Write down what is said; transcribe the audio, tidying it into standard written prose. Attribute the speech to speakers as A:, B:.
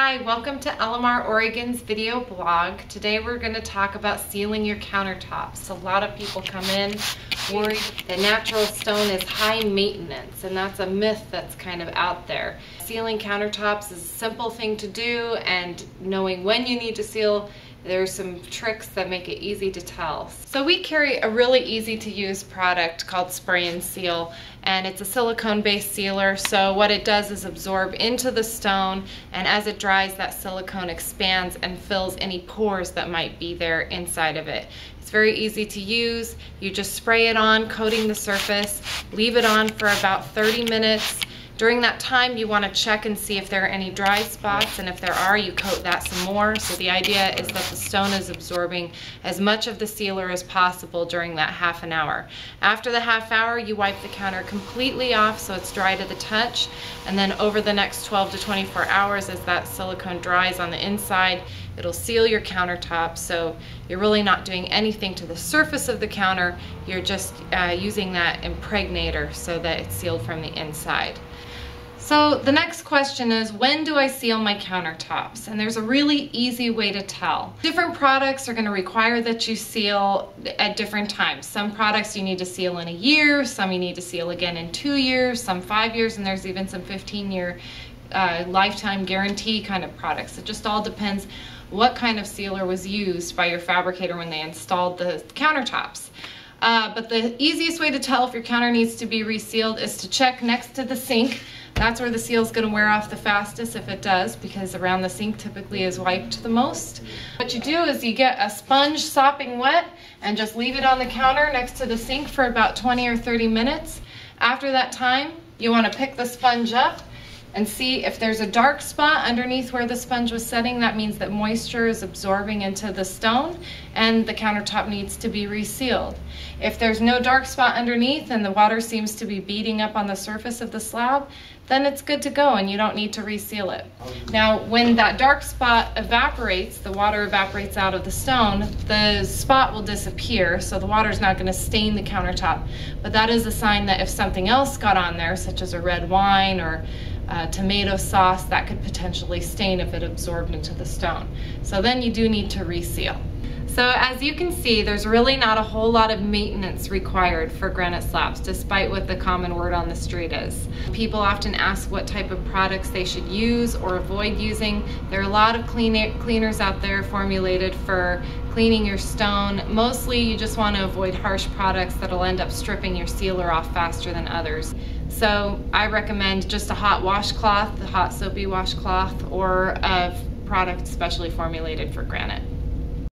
A: Hi, welcome to EleMar Oregon's video blog. Today we're going to talk about sealing your countertops. A lot of people come in worried that natural stone is high maintenance, and that's a myth that's kind of out there. Sealing countertops is a simple thing to do, and knowing when you need to seal, there's some tricks that make it easy to tell. So we carry a really easy to use product called Spray and Seal, and it's a silicone based sealer. So what it does is absorb into the stone, and as it dries, that silicone expands and fills any pores that might be there inside of it. It's very easy to use. You just spray it on, coating the surface, leave it on for about 30 minutes. During that time, you want to check and see if there are any dry spots, and if there are, you coat that some more. So the idea is that the stone is absorbing as much of the sealer as possible during that half an hour. After the half hour, you wipe the counter completely off so it's dry to the touch, and then over the next 12 to 24 hours, as that silicone dries on the inside, it'll seal your countertop. So you're really not doing anything to the surface of the counter, you're just using that impregnator so that it's sealed from the inside. So the next question is, when do I seal my countertops? And there's a really easy way to tell. Different products are going to require that you seal at different times. Some products you need to seal in a year, some you need to seal again in 2 years, some 5 years, and there's even some 15-year lifetime guarantee kind of products. It just all depends what kind of sealer was used by your fabricator when they installed the countertops. But the easiest way to tell if your counter needs to be resealed is to check next to the sink. That's where the seal is going to wear off the fastest, if it does, because around the sink typically is wiped the most. What you do is you get a sponge sopping wet and just leave it on the counter next to the sink for about 20 or 30 minutes. After that time, you want to pick the sponge up and see if there's a dark spot underneath where the sponge was setting. That means that moisture is absorbing into the stone and the countertop needs to be resealed. If there's no dark spot underneath and the water seems to be beading up on the surface of the slab, then it's good to go and you don't need to reseal it. Now, when that dark spot evaporates, the water evaporates out of the stone, the spot will disappear, so the water is not going to stain the countertop. But that is a sign that if something else got on there, such as a red wine or tomato sauce, that could potentially stain if it absorbed into the stone. So then you do need to reseal. So as you can see, there's really not a whole lot of maintenance required for granite slabs, despite what the common word on the street is. People often ask what type of products they should use or avoid using. There are a lot of cleaners out there formulated for cleaning your stone. Mostly you just want to avoid harsh products that'll end up stripping your sealer off faster than others. So I recommend just a hot washcloth, a hot soapy washcloth, or a product specially formulated for granite.